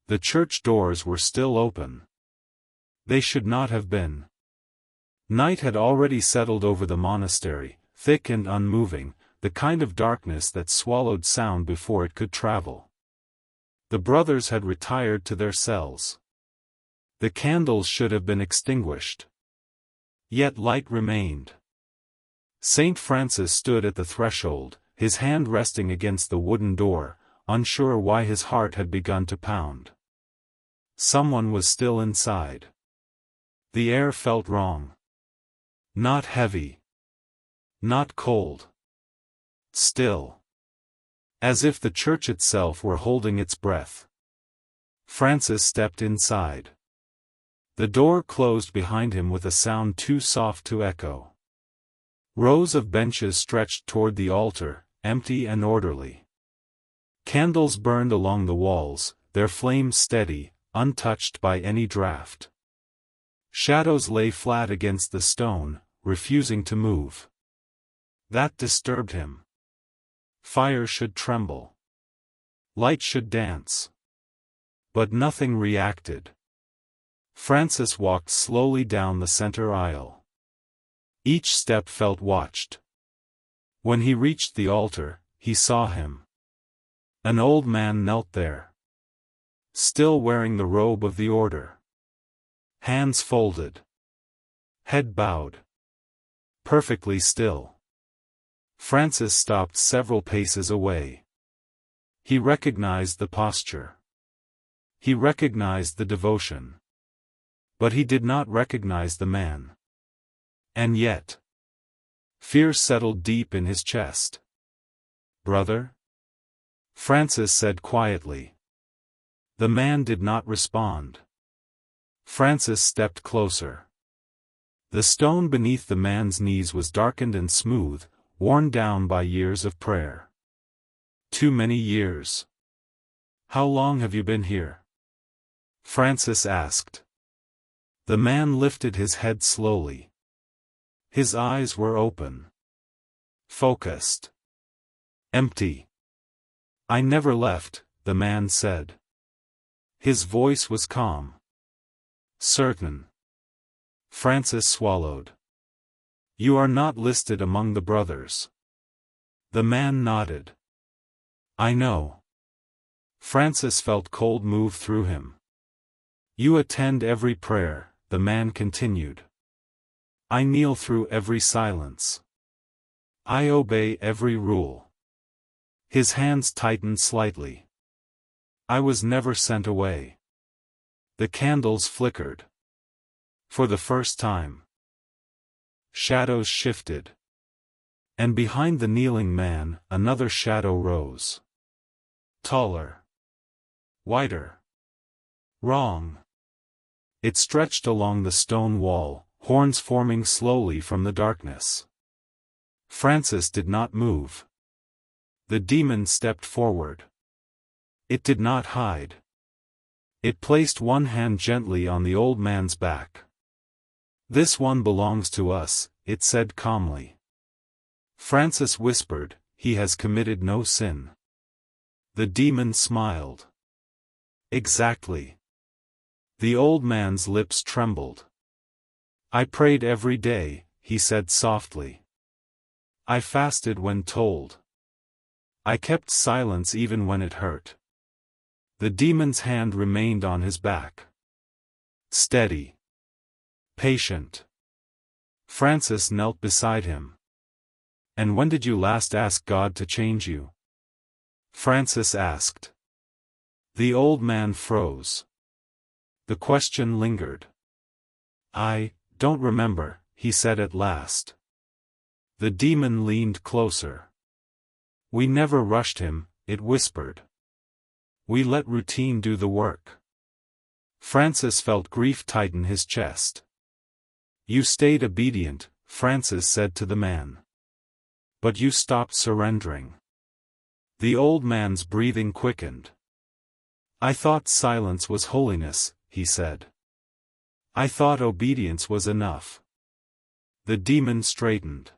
The church doors were still open. They should not have been. Night had already settled over the monastery, thick and unmoving, the kind of darkness that swallowed sound before it could travel. The brothers had retired to their cells. The candles should have been extinguished. Yet light remained. Saint Francis stood at the threshold, his hand resting against the wooden door, unsure why his heart had begun to pound. Someone was still inside. The air felt wrong. Not heavy. Not cold. Still. As if the church itself were holding its breath. Francis stepped inside. The door closed behind him with a sound too soft to echo. Rows of benches stretched toward the altar, empty and orderly. Candles burned along the walls, their flames steady, untouched by any draught. Shadows lay flat against the stone, refusing to move. That disturbed him. Fire should tremble. Light should dance. But nothing reacted. Francis walked slowly down the center aisle. Each step felt watched. When he reached the altar, he saw him. An old man knelt there. Still wearing the robe of the order. Hands folded. Head bowed. Perfectly still. Francis stopped several paces away. He recognized the posture. He recognized the devotion. But he did not recognize the man. And yet, fear settled deep in his chest. "Brother?" Francis said quietly. The man did not respond. Francis stepped closer. The stone beneath the man's knees was darkened and smooth, worn down by years of prayer. "Too many years. How long have you been here?" Francis asked. The man lifted his head slowly. His eyes were open. Focused. Empty. "I never left," the man said. His voice was calm. "Certain." Francis swallowed. "You are not listed among the brothers." The man nodded. "I know." Francis felt cold move through him. "You attend every prayer," the man continued. "I kneel through every silence. I obey every rule." His hands tightened slightly. "I was never sent away." The candles flickered. For the first time. Shadows shifted. And behind the kneeling man, another shadow rose. Taller. Wider. Wrong. It stretched along the stone wall, horns forming slowly from the darkness. Francis did not move. The demon stepped forward. It did not hide. It placed one hand gently on the old man's back. "This one belongs to us," it said calmly. Francis whispered, "He has committed no sin." The demon smiled. "Exactly." The old man's lips trembled. "I prayed every day," he said softly. "I fasted when told. I kept silence even when it hurt." The demon's hand remained on his back. Steady. Patient. Francis knelt beside him. "And when did you last ask God to change you?" Francis asked. The old man froze. The question lingered. "I don't remember," he said at last. The demon leaned closer. "We never rushed him," it whispered. "We let routine do the work." Francis felt grief tighten his chest. "You stayed obedient," Francis said to the man. "But you stopped surrendering." The old man's breathing quickened. "I thought silence was holiness," he said. "I thought obedience was enough." The demon straightened.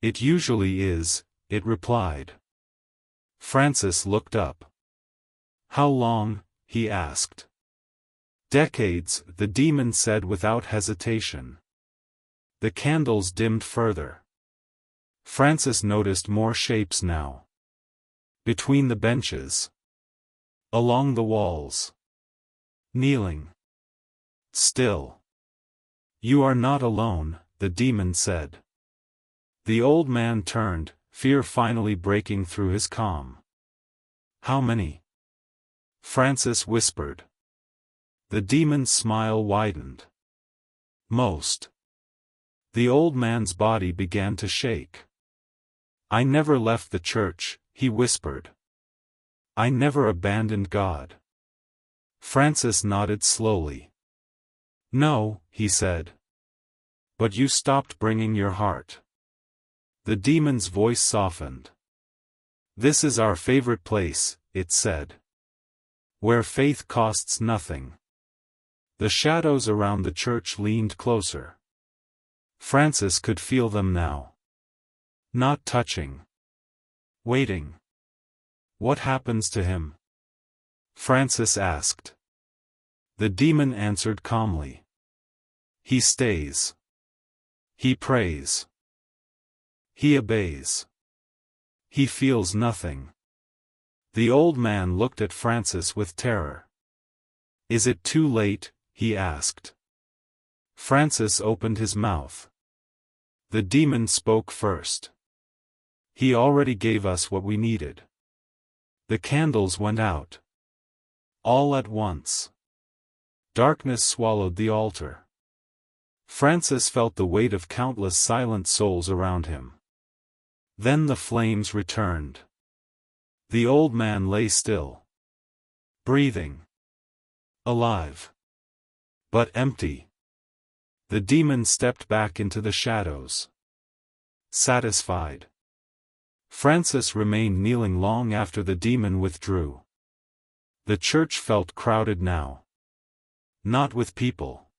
"It usually is," it replied. Francis looked up. "How long?" he asked. Decades, the demon said without hesitation. The candles dimmed further. Francis noticed more shapes now. Between the benches. Along the walls. Kneeling. Still. You are not alone, the demon said. The old man turned, fear finally breaking through his calm. How many? Francis whispered. The demon's smile widened. Most. The old man's body began to shake. I never left the church, he whispered. I never abandoned God. Francis nodded slowly. No, he said. But you stopped bringing your heart. The demon's voice softened. This is our favorite place, it said. Where faith costs nothing. The shadows around the church leaned closer. Francis could feel them now. Not touching. Waiting. What happens to him? Francis asked. The demon answered calmly. He stays. He prays. He obeys. He feels nothing. The old man looked at Francis with terror. Is it too late? He asked. Francis opened his mouth. The demon spoke first. He already gave us what we needed. The candles went out. All at once. Darkness swallowed the altar. Francis felt the weight of countless silent souls around him. Then the flames returned. The old man lay still. Breathing. Alive. But empty. The demon stepped back into the shadows. Satisfied. Francis remained kneeling long after the demon withdrew. The church felt crowded now. Not with people.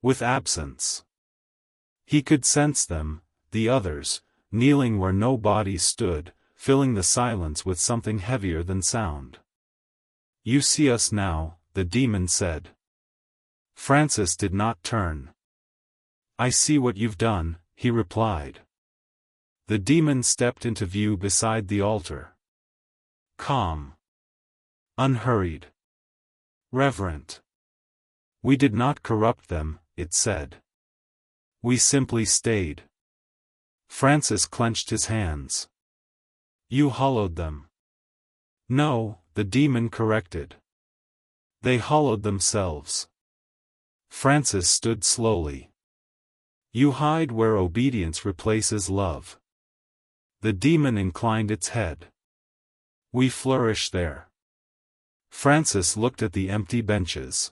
With absence. He could sense them, the others, kneeling where no bodies stood, filling the silence with something heavier than sound. You see us now, the demon said. Francis did not turn. I see what you've done, he replied. The demon stepped into view beside the altar. Calm. Unhurried. Reverent. We did not corrupt them, it said. We simply stayed. Francis clenched his hands. You hollowed them. No, the demon corrected. They hollowed themselves. Francis stood slowly. You hide where obedience replaces love. The demon inclined its head. We flourish there. Francis looked at the empty benches.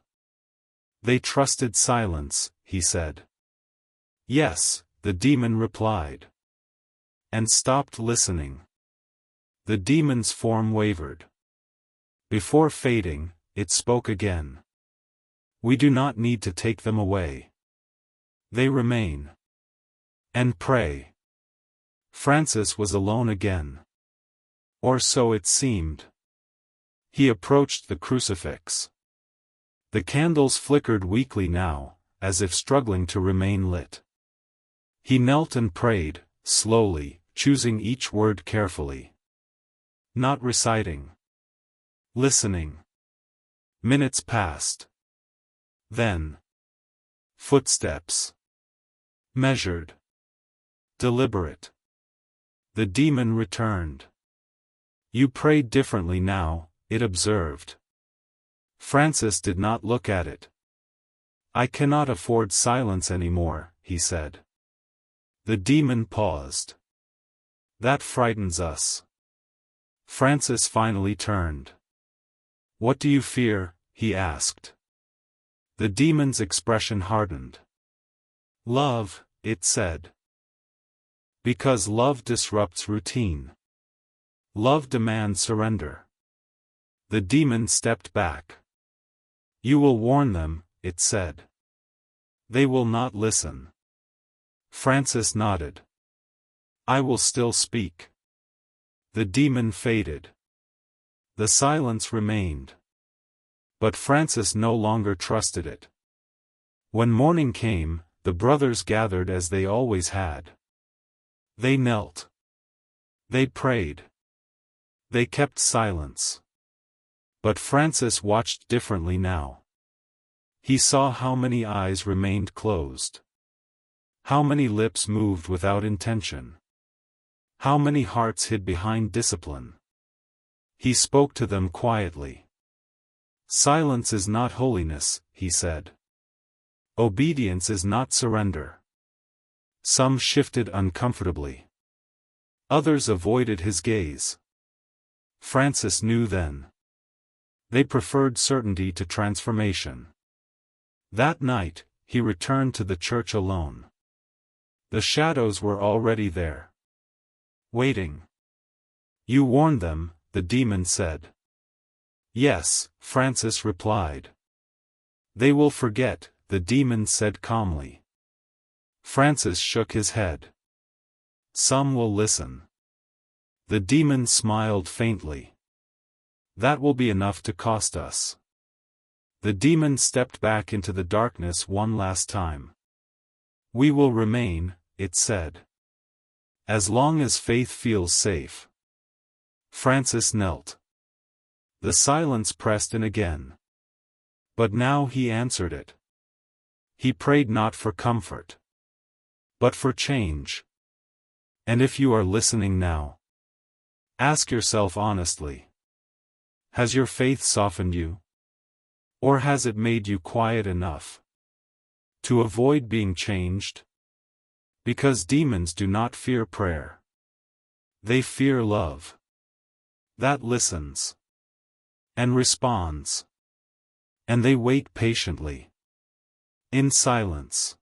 They trusted silence, he said. Yes, the demon replied. And stopped listening. The demon's form wavered. Before fading, it spoke again. We do not need to take them away. They remain. And pray. Francis was alone again. Or so it seemed. He approached the crucifix. The candles flickered weakly now, as if struggling to remain lit. He knelt and prayed, slowly, choosing each word carefully. Not reciting. Listening. Minutes passed. Then. Footsteps. Measured. Deliberate. The demon returned. You prayed differently now, it observed. Francis did not look at it. I cannot afford silence anymore, he said. The demon paused. That frightens us. Francis finally turned. What do you fear? He asked. The demon's expression hardened. Love, it said. Because love disrupts routine. Love demands surrender. The demon stepped back. You will warn them, it said. They will not listen. Francis nodded. I will still speak. The demon faded. The silence remained. But Francis no longer trusted it. When morning came, the brothers gathered as they always had. They knelt. They prayed. They kept silence. But Francis watched differently now. He saw how many eyes remained closed. How many lips moved without intention. How many hearts hid behind discipline. He spoke to them quietly. Silence is not holiness, he said. Obedience is not surrender. Some shifted uncomfortably. Others avoided his gaze. Francis knew then. They preferred certainty to transformation. That night, he returned to the church alone. The shadows were already there. Waiting. You warned them, the demon said. Yes, Francis replied. They will forget, the demon said calmly. Francis shook his head. Some will listen. The demon smiled faintly. That will be enough to cost us. The demon stepped back into the darkness one last time. We will remain, it said. As long as faith feels safe. Francis knelt. The silence pressed in again. But now he answered it. He prayed not for comfort, but for change. And if you are listening now, ask yourself honestly. Has your faith softened you? Or has it made you quiet enough to avoid being changed? Because demons do not fear prayer. They fear love. That listens. And responds. And they wait patiently. In silence.